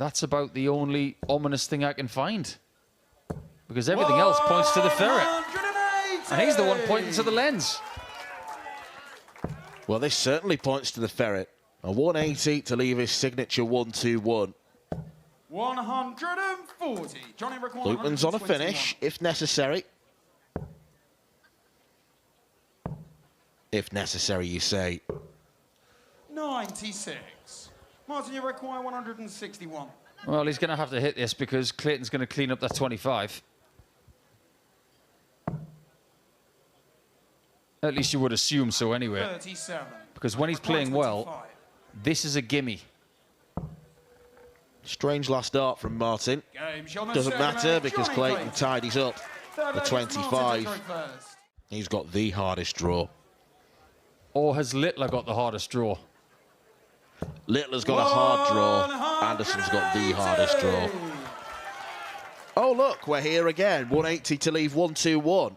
That's about the only ominous thing I can find. Because everything else points to the ferret. And he's the one pointing to the lens. Well, this certainly points to the ferret. A 180 to leave his signature 1-2-1. 140. Johnny Lukeman's on a finish, if necessary. If necessary, you say. 96. Martin, you require 161. Well, he's going to have to hit this because Clayton's going to clean up that 25. At least you would assume so anyway. 37. Because when he's playing well, this is a gimme. Strange last dart from Martin. Doesn't matter because Clayton tidies up the 25. He's got the hardest draw. Or has Littler got the hardest draw? Littler's got a hard draw. Anderson's got the hardest draw. Oh, look, we're here again. 180 to leave 1-2-1.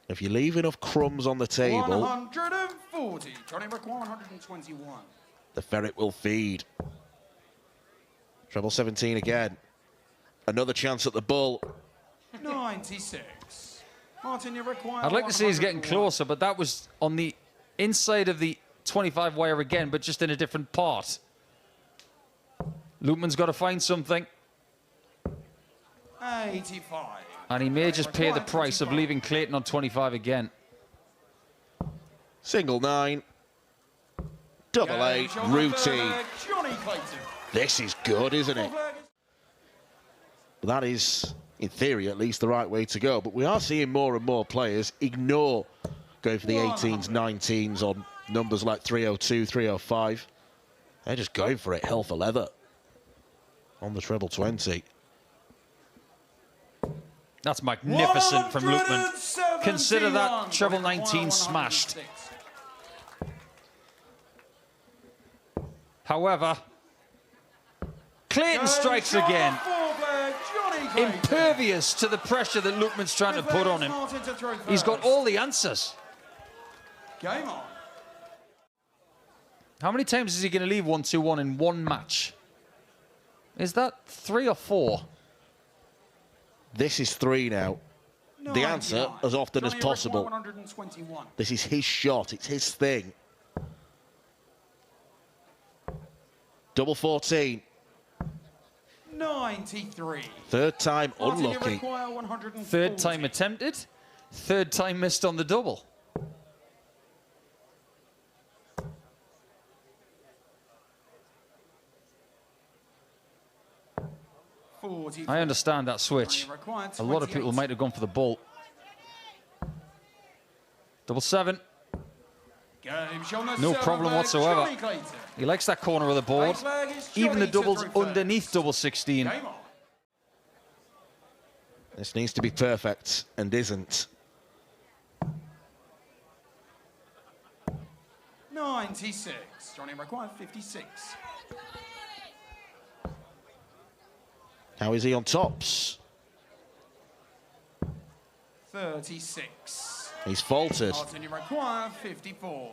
If you leave enough crumbs on the table, 140. Johnny require 121. the ferret will feed. Treble 17 again. Another chance at the bull. 96. Martin, you require I'd like to see he's getting closer, but that was on the inside of the 25 wire again, but just in a different part. Lukeman's got to find something. 85. And he may just pay the price of leaving Clayton on 25 again. Single 9. Double 8. Routine. This is good, isn't it? That is, in theory, at least the right way to go. But we are seeing more and more players ignore going for the 18s, 19s on numbers like 302, 305. They're just going for it, hell for leather, on the treble 20. That's magnificent from Lukeman. Consider that treble 19 smashed. However, Clayton strikes again. Impervious to the pressure that Lukeman's trying to put on him. He's got all the answers. Game on. How many times is he going to leave 1-2-1 in one match? Is that 3 or 4? This is 3 now. The answer as often as possible. 121. This is his shot. It's his thing. Double 14. 93. Third time unlucky. Third time attempted. Third time missed on the double. I understand that switch. A lot of people might have gone for the bolt. Double 7. No problem whatsoever. He likes that corner of the board. Even the doubles underneath double 16. This needs to be perfect and isn't. 96. Johnny required 56. How is he on tops? 36. He's faltered. Martin, you require 54.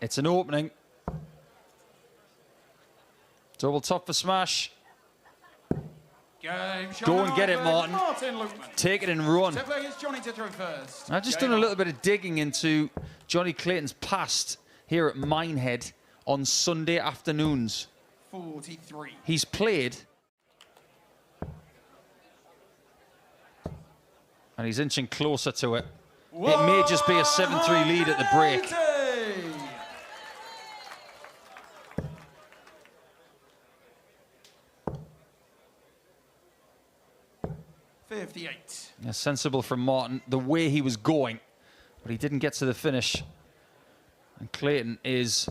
It's an opening. Double top for smash. Go and get it, Martin. Take it and run. I've just done a little bit of digging into Johnny Clayton's past here at Minehead on Sunday afternoons. 43. He's played, and he's inching closer to it. It may just be a 7-3 lead at the break. 58. Yeah, sensible from Martin, the way he was going, but he didn't get to the finish. And Clayton is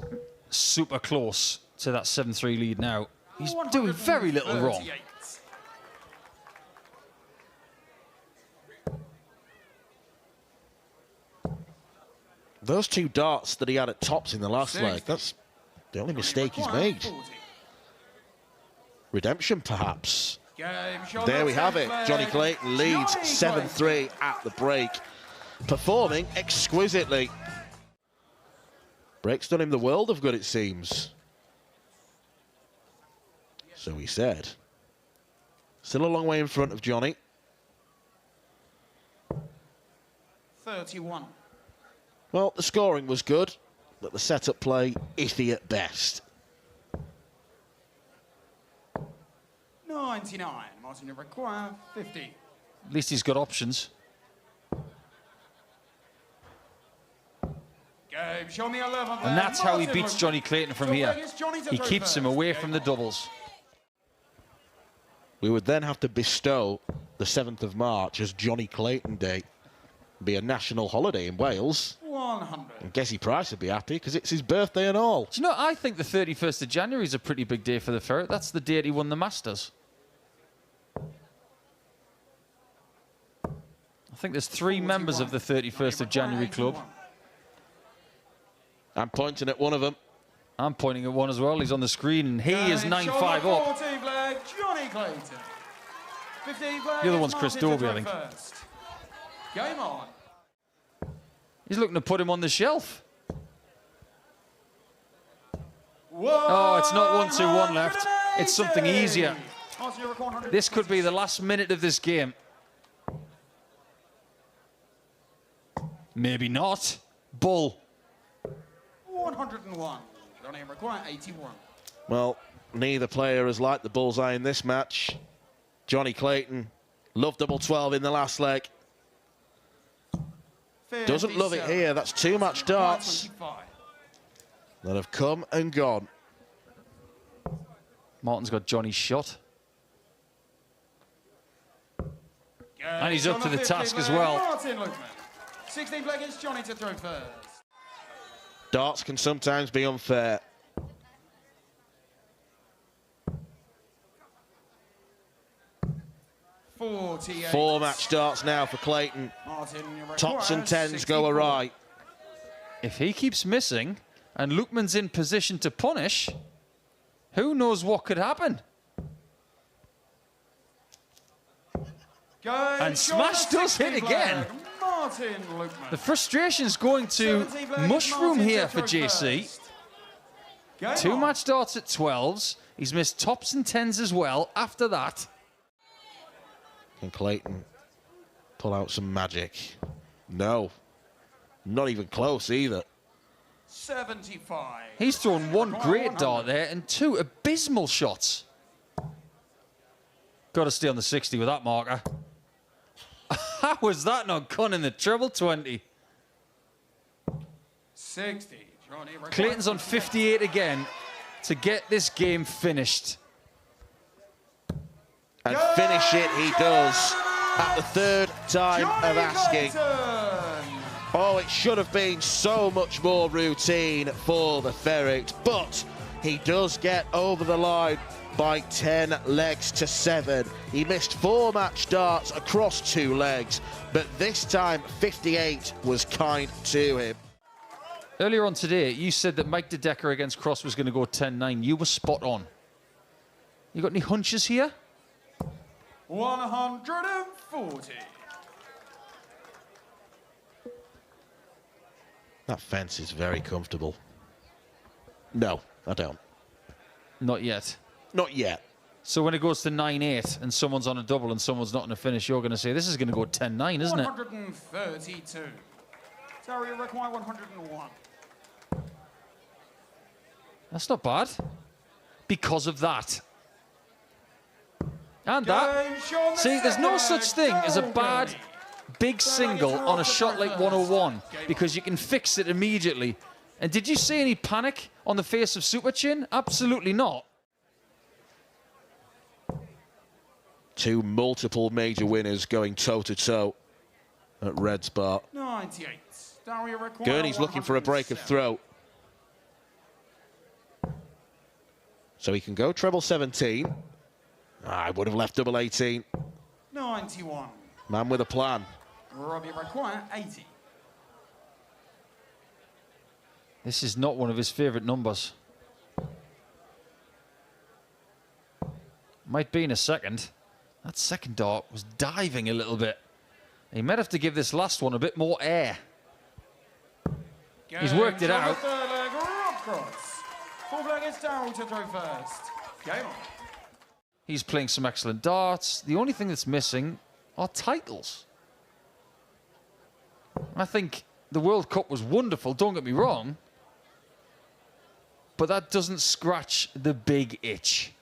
super close to that 7-3 lead now. He's doing very little wrong. Those 2 darts that he had at tops in the last leg, that's the only mistake he's made. Redemption, perhaps. There we have it. Johnny Clayton leads 7-3 at the break. Performing exquisitely. Break's done him the world of good, it seems. So he said. Still a long way in front of Johnny. 31. Well, the scoring was good, but the setup play iffy at best. 99. Martin, you require 50. At least he's got options. Game, show me 11. And that's how he Martin beats Luckman. Johnny Clayton from So here. playing is Johnny to He throw keeps him first. away Game from the on. doubles. We would then have to bestow the 7th of March as Johnny Clayton Day. Be a national holiday in Wales. 100. And Gessie Price would be happy because it's his birthday and all. Do you know, I think the 31st of January is a pretty big day for the Ferret. That's the date he won the Masters. I think there's 3 members of the 31st of January club. I'm pointing at one of them. I'm pointing at one as well. He's on the screen, and he is 9-5 up. 14 flag, Johnny Clayton. 15 flag. The other is one's Chris Martin to Dobie, I throw think. first. Game on. He's looking to put him on the shelf. Whoa, Oh, it's not 1-2-1 left. It's something easier. Martin, you require 100. This could be the last minute of this game. Maybe not. Bull. 101. Johnny require 81. Well, neither player has liked the bullseye in this match. Johnny Clayton loved double 12 in the last leg. Doesn't love it 57. here. That's too much darts 25. that have come and gone. Martin's got Johnny's shot. And he's up to the task as well. Martin Luckman. 16 flag against Johnny to throw first. Darts can sometimes be unfair. .48. 4 match darts now for Clayton. Martin, you require Tops and 10s 64. go awry. If he keeps missing and Luckman's in position to punish, who knows what could happen? Game, And smash does hit 60 again. flag, Martin Luckman. The frustration's going to 17 flag mushroom Martin here to for throw JC. first. Game 2 on. match darts at 12s. He's missed tops and 10s as well after that. Can Clayton pull out some magic? No. Not even close either. 75. He's thrown 1 great dart there and 2 abysmal shots. Got to stay on the 60 with that marker. How was that not gone in the treble 20? 60. Johnny requires Clayton's on 58 again to get this game finished. And finish it he does at the 3rd time of asking. Oh, it should have been so much more routine for the Ferret, but he does get over the line by 10 legs to 7. He missed 4 match darts across 2 legs, but this time 58 was kind to him. Earlier on today, you said that Mike De Decker against Cross was going to go 10-9. You were spot on. You got any hunches here? 140. That fence is very comfortable. No, I don't. Not yet. Not yet. So when it goes to 9-8 and someone's on a double and someone's not on a finish, you're going to say, this is going to go 10-9, isn't it? 132. Sorry, you require 101. That's not bad. Because of that. And that. Game, Sean See, there's no such thing as a Go, bad Gurney. big single on a shot like 101 because you can fix it immediately. And did you see any panic on the face of Super Chin? Absolutely not. 2 multiple major winners going toe-to-toe at Red's Bar. 98. Dario require Gurney's looking for a break of 107. throat. So he can go treble 17. I would have left double 18. 91. Man with a plan. Robbie require 80. This is not one of his favourite numbers. Might be in a second. That second dart was diving a little bit. He might have to give this last one a bit more air. He's worked it out. Third leg, Rob Cross. Full flag is Daryl to throw first. Game on. He's playing some excellent darts. The only thing that's missing are titles. I think the World Cup was wonderful, don't get me wrong. But that doesn't scratch the big itch.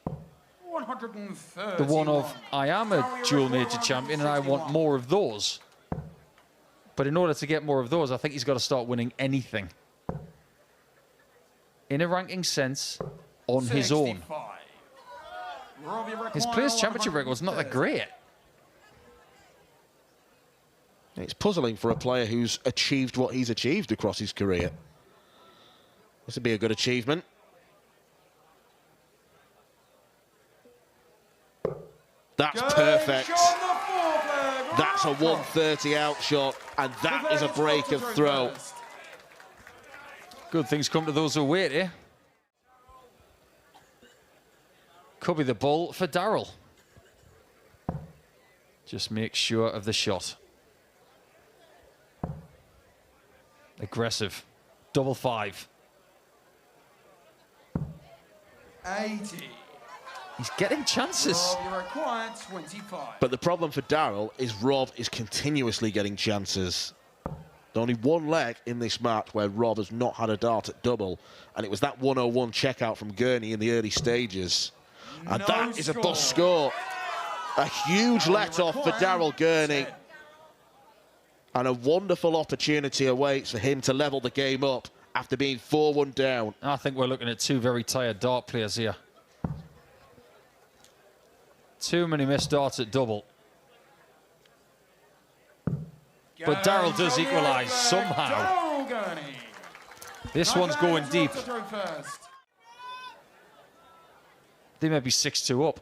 131. The one of, I am a dual major champion and I want more of those. But in order to get more of those, I think he's got to start winning anything. In a ranking sense, on his own. His Players' Championship record's not that great. It's puzzling for a player who's achieved what he's achieved across his career. This would be a good achievement. That's perfect. That's a 130 out shot, and that is a break of throw. Good things come to those who wait, eh? Could be the ball for Darrell. Just make sure of the shot. Aggressive. Double five. 80. He's getting chances. Rob, you require 25. But the problem for Darrell is Rob is continuously getting chances. Only one leg in this match where Rob has not had a dart at double, and it was that 101 checkout from Gurney in the early stages. And No that is a score. bust score. A huge let-off for Darrell Gurney. 10. And a wonderful opportunity awaits for him to level the game up after being 4-1 down. I think we're looking at two very tired dart players here. Too many missed darts at double. But Darrell does equalise somehow. This one's going deep. They may be 6-2 up.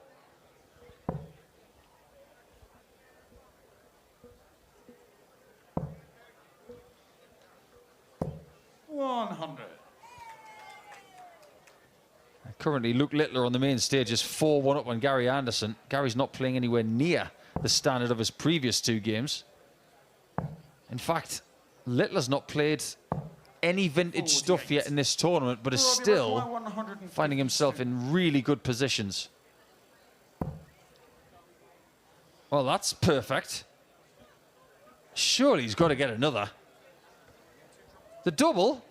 Currently, Luke Littler on the main stage is 4-1 up on Gary Anderson. Gary's not playing anywhere near the standard of his previous two games. In fact, Littler's not played any vintage stuff yet in this tournament, but is still finding himself in really good positions. Well, that's perfect. Surely he's got to get another. The double?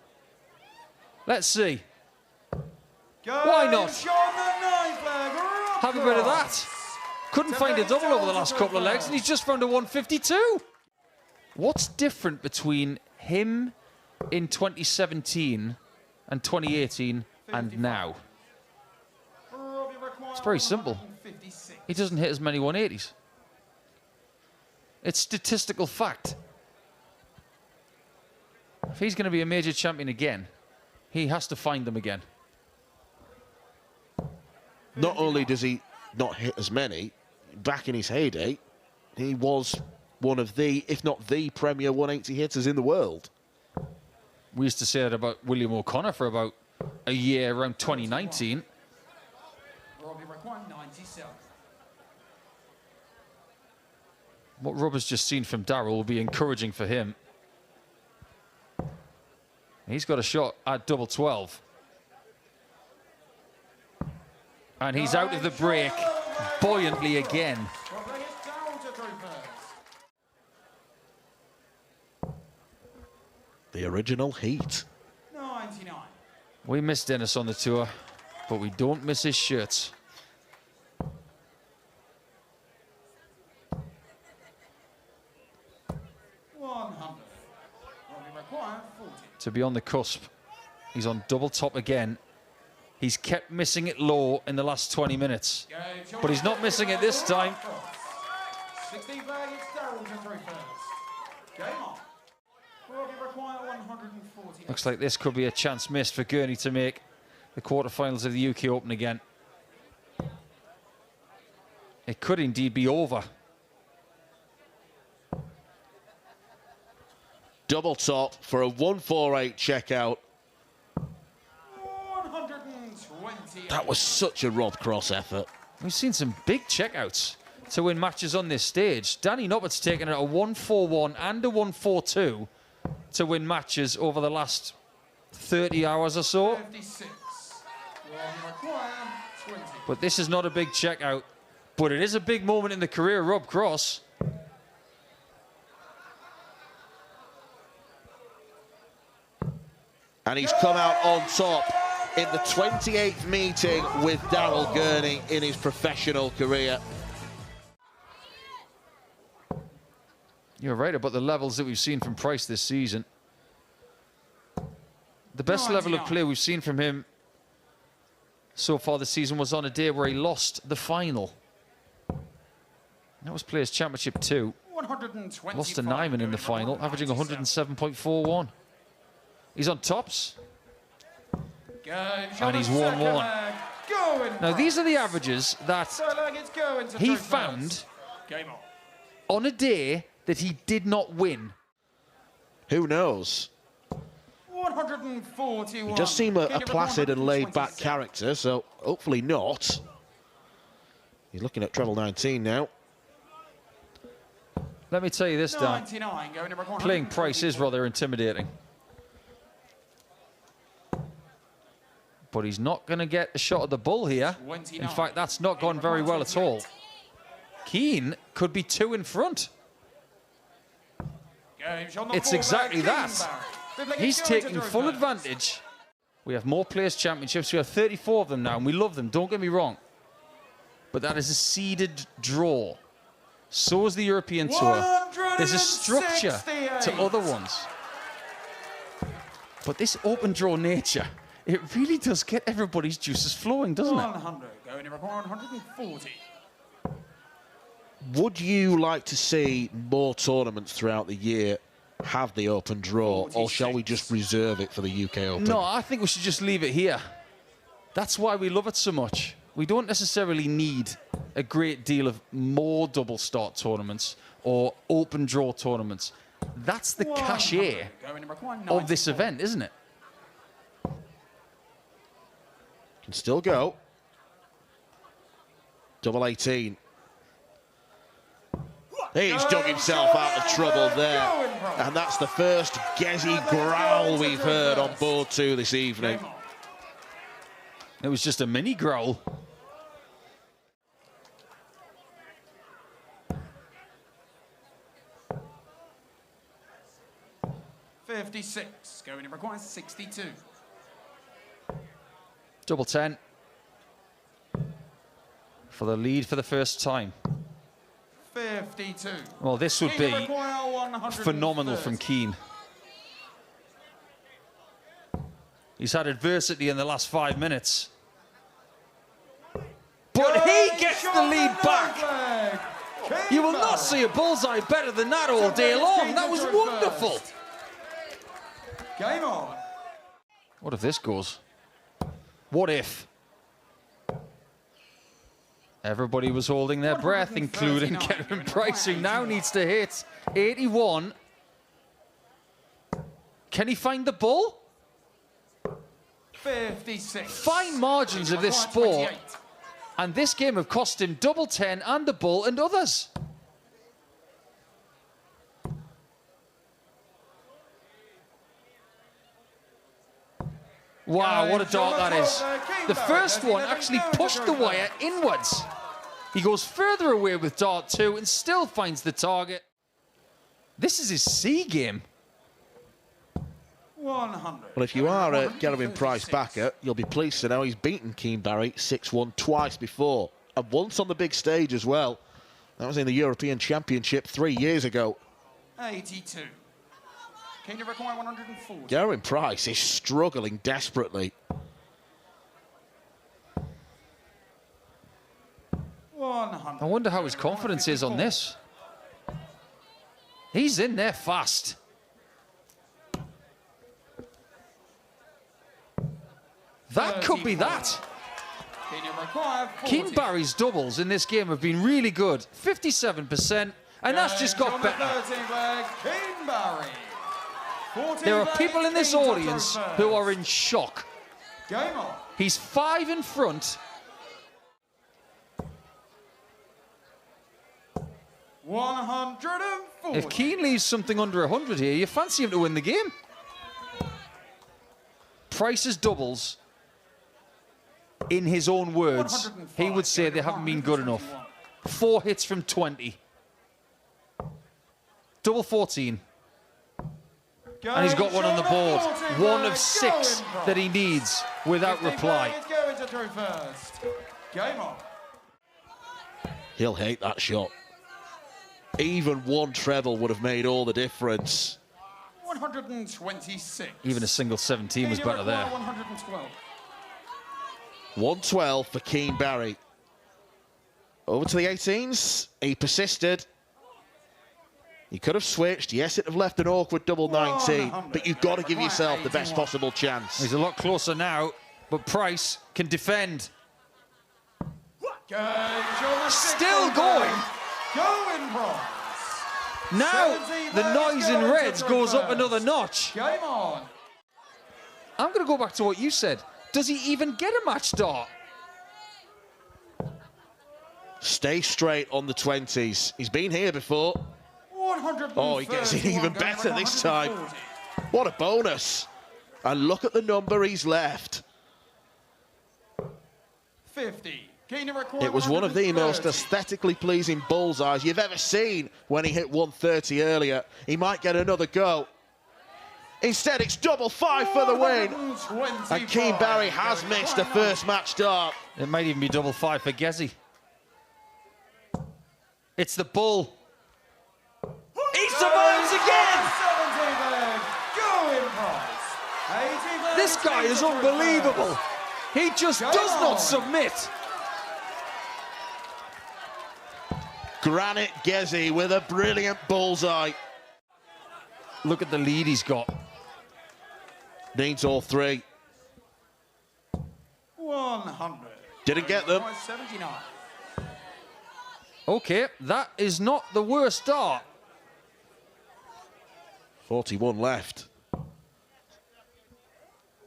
Let's see. Why not? Have a bit of that. Couldn't find a double over the last couple of legs, and he's just found a 152. What's different between him in 2017 and 2018 and now? It's very simple. He doesn't hit as many 180s. It's statistical fact. If he's going to be a major champion again, he has to find them again. Not only does he not hit as many, back in his heyday, he was one of the, if not the premier 180 hitters in the world. We used to say that about William O'Connor for about a year around 2019. What Rob has just seen from Darrell will be encouraging for him. He's got a shot at double 12. And he's out of the break buoyantly again. The original heat. 99. We miss Dennis on the tour, but we don't miss his shirts. To be on the cusp. He's on double top again. He's kept missing it low in the last 20 minutes. But he's not missing it this time. Looks like this could be a chance missed for Gurney to make the quarterfinals of the UK Open again. It could indeed be over. Double top for a 148 checkout. That was such a Rob Cross effort. We've seen some big checkouts to win matches on this stage. Danny Noppert's taken it a 141 and a 142 to win matches over the last 30 hours or so. But this is not a big checkout. But it is a big moment in the career of Rob Cross. And he's come out on top in the 28th meeting with Daryl Gurney in his professional career. You're right about the levels that we've seen from Price this season. The best level of play we've seen from him so far this season was on a day where he lost the final. That was Players' Championship 2. Lost to Nyman in the final, averaging 107.41. He's on tops. And he's 1-1. Now, these are the averages that he found on a day that he did not win. Who knows? 141. He does seem a placid and laid-back character, so hopefully not. He's looking at treble 19 now. Let me tell you this, Dan. Playing Price is rather intimidating. But he's not going to get a shot at the bull here. In fact, that's not gone very well at all. Keane could be 2 in front. It's exactly that. He's taking full advantage. We have more Players' Championships. We have 34 of them now, and we love them. Don't get me wrong. But that is a seeded draw. So is the European Tour. There's a structure to other ones. But this open draw nature, it really does get everybody's juices flowing, doesn't it? 100, going to require 140. Would you like to see more tournaments throughout the year have the open draw, 46. or shall we just reserve it for the UK Open? No, I think we should just leave it here. That's why we love it so much. We don't necessarily need a great deal of more double start tournaments or open draw tournaments. That's the cachet of this event, isn't it? Can still go. Double 18. He's dug himself out of trouble there. And that's the first Gezi growl we've heard on board 2 this evening. It was just a mini growl. $56, going to require 62. Double 10. For the lead for the first time. 52. Well, this would be phenomenal from Keane. He's had adversity in the last 5 minutes. But he gets the lead back. You will not see a bullseye better than that all day long. That was wonderful. Game on. What if this goes? What if? Everybody was holding their breath, including Kevin Price, who now needs to hit 81. Can he find the bull? 56. Fine margins of this sport. And this game have cost him double 10 and the bull and others. Wow, what a dart that is. The first one actually pushed the wire inwards. He goes further away with dart 2 and still finds the target. This is his C game. 100. Well, if you are a Gavin Price backer, you'll be pleased to know he's beaten Keane Barry 6-1 twice before. And once on the big stage as well. That was in the European Championship 3 years ago. 82. Can you require 140? Gavin Price is struggling desperately. 100. I wonder how his confidence is on this. He's in there fast. That could be that. Can you require 40? Keane Barry's doubles in this game have been really good. 57%, and that's just got better. Keane Barry. There are people in this audience who are in shock. Game on. He's 5 in front. 140. If Keane leaves something under 100 here, you fancy him to win the game. Price's doubles, in his own words, he would say they haven't been good enough. 4 hits from 20. Double 14. And he's got one on the board. 1 of 6 that he needs without reply. Game on. He'll hate that shot. Even one treble would have made all the difference. 126. Even a single 17 was better there. 112. 112 for Keane Barry. Over to the 18s. He persisted. He could have switched. Yes, it'd have left an awkward double 19, but you've got to give yourself the best possible chance. He's a lot closer now, but Price can defend. Still going. Going Price. Now the noise in reds goes up another notch. Game on. I'm going to go back to what you said. Does he even get a match start? Stay straight on the 20s. He's been here before. Oh, he gets it even better this time. What a bonus. And look at the number he's left. 50. It was one of the most aesthetically pleasing bullseyes you've ever seen when he hit 130 earlier. He might get another go. Instead, it's double 5 for the win. And Keane Barry has missed the first match start. It might even be double 5 for Gezzy. It's the bull. He survives again! This guy is unbelievable. He just does not submit. Granite Gezzy with a brilliant bullseye. Look at the lead he's got. Needs all 3. 100. Didn't get them. 79. Okay, that is not the worst start. 41 left.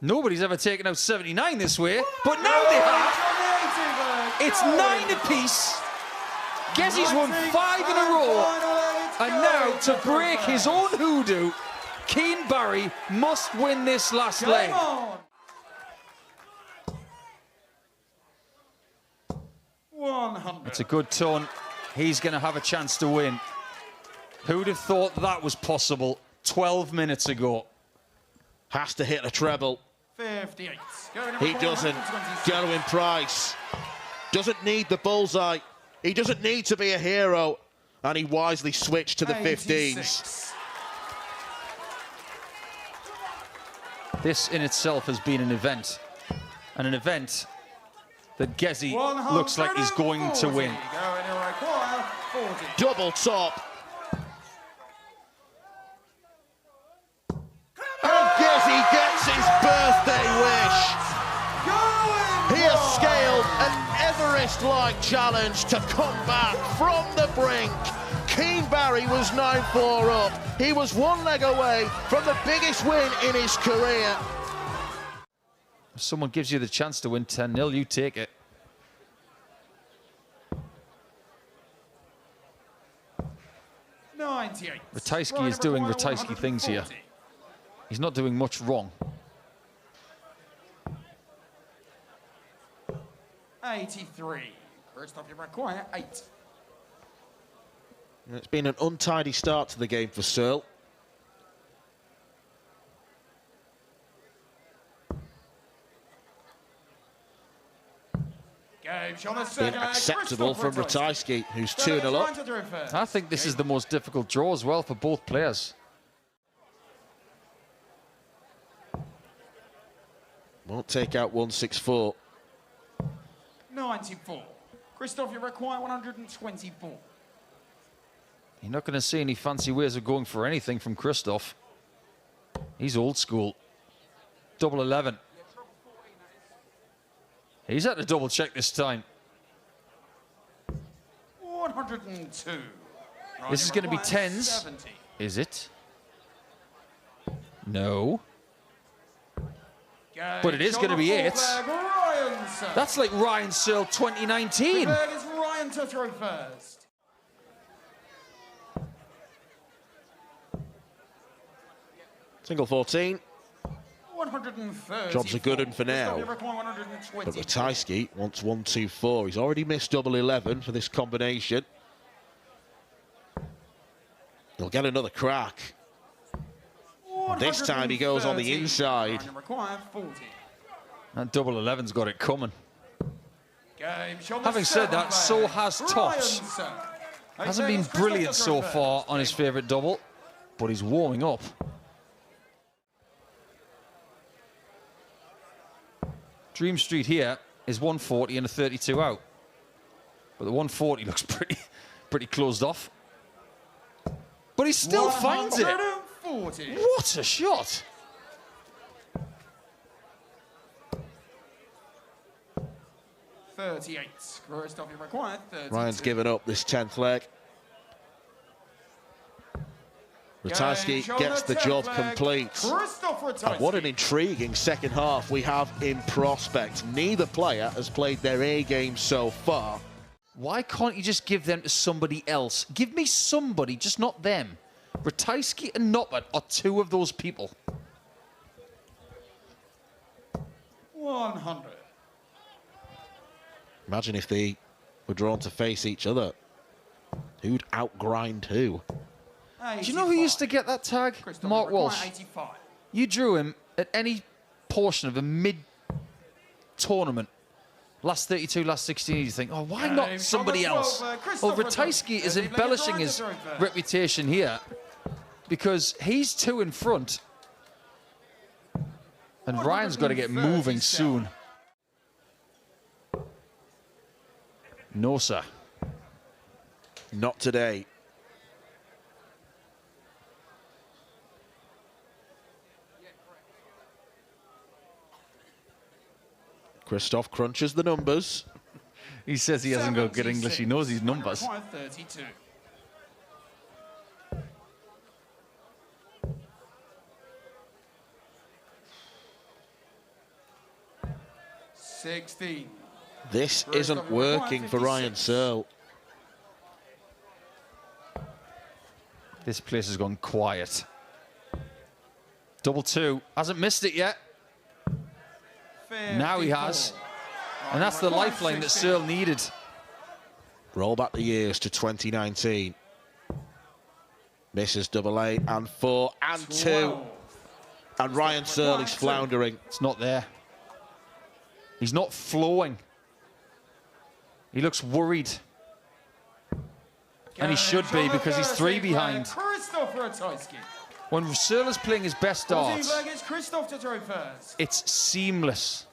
Nobody's ever taken out 79 this way, but now they have. It's 9 apiece. Gezzy's won 5 in a row. And now, to break his own hoodoo, Keane Barry must win this last leg. It's a good ton. He's going to have a chance to win. Who'd have thought that was possible 12 minutes ago? Has to hit a treble. 58. He doesn't. Gerwin Price doesn't need the bullseye. He doesn't need to be a hero. And he wisely switched to the 15s. This in itself has been an event. And an event that Gezzy looks like he's going to win. Double top. And Gezzy gets his birthday wish. He has scaled an Everest-like challenge to come back from the brink. Keane Barry was 9-4 up. He was 1 leg away from the biggest win in his career. If someone gives you the chance to win 10-0, you take it. Ratajski is doing Ratajski things here. He's not doing much wrong. 83. First off, you require 8. It's been an untidy start to the game for Searle. Been acceptable from Ratajski, who's 2-0 up. I think this is the most difficult draw as well for both players. Won't take out 164. 94. Christoph, you require 124. You're not going to see any fancy ways of going for anything from Christoph. He's old school. Double 11. He's had to double check this time. 102. This is going to be 10s. 70. Is it? No. But it is going to be 8s. That's like Ryan Searle 2019. It's Ryan to throw first. Single 14. 130. Jobs are good and for now. But Ratajski wants 1-2-4. He's already missed double 11 for this combination. He'll get another crack. This time he goes on the inside. That double 11's got it coming. Having Having said that, so has Tosh. Hasn't been brilliant so far on his favourite double, but he's warming up. Dream Street here is 140 and a 32 out. But the 140 looks pretty closed off. But he still finds it. What a shot. Ryan's given up this 10th leg. Ratajski gets the job complete. And what an intriguing second half we have in prospect. Neither player has played their A game so far. Why can't you just give them to somebody else? Give me somebody, just not them. Ratajski and Noppert are two of those people. 100. Imagine if they were drawn to face each other. Who'd outgrind who? 85. Do you know who used to get that tag? Mark Walsh. 85. You drew him at any portion of a mid-tournament. Last 32, last 16, you think, oh, why not somebody else? Well, Ratajski is embellishing his reputation here because he's two in front. And Ryan's got to get moving soon. No, sir. Not today. Christoph crunches the numbers. He says he hasn't got good English. He knows his numbers. 32. 16. This isn't working for Ryan Searle. This place has gone quiet. Double two. Hasn't missed it yet. 54. Now he has. And that's the lifeline that Searle needed. Roll back the years to 2019. Misses double 8 and 4 and 2. And Ryan Searle is floundering. It's not there. He's not flowing. He looks worried. And he should be because he's 3 behind. When Searle is playing his best darts, it's seamless.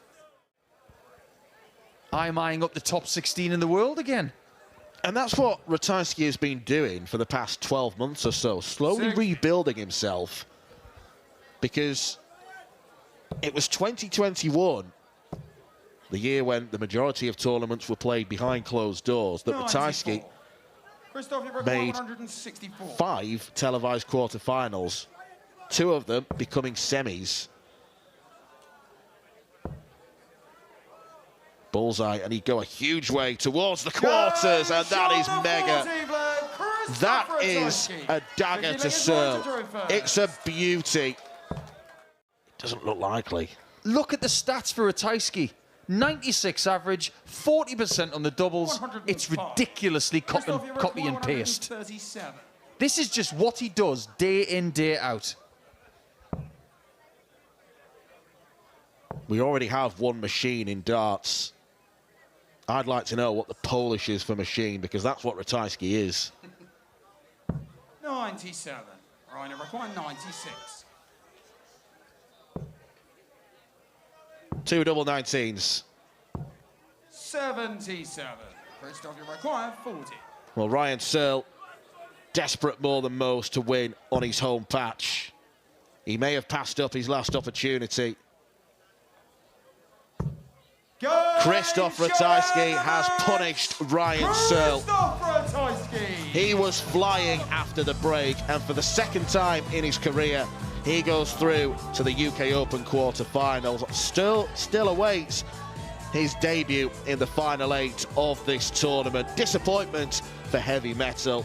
I'm eyeing up the top 16 in the world again. And that's what Ratajski has been doing for the past 12 months or so, slowly rebuilding himself. Because it was 2021, the year when the majority of tournaments were played behind closed doors, that Ratajski made 5 televised quarterfinals, 2 of them becoming semis. Bullseye, and he'd go a huge way towards the quarters, and that is mega. That is a dagger to Searle. It's a beauty. It doesn't look likely. Look at the stats for Ratajski. 96 average, 40% on the doubles. It's ridiculously copy and paste. This is just what he does day in, day out. We already have one machine in darts. I'd like to know what the Polish is for machine, because that's what Ratajski is. 97. Ryan required 96. 2 double 19s. 77. Christoph required 40. Well, Ryan Searle, desperate more than most to win on his home patch. He may have passed up his last opportunity. Christoph Ratajski has punished Ryan Searle. He was flying after the break, and for the second time in his career, he goes through to the UK Open quarterfinals. Still awaits his debut in the final 8 of this tournament. Disappointment for heavy metal.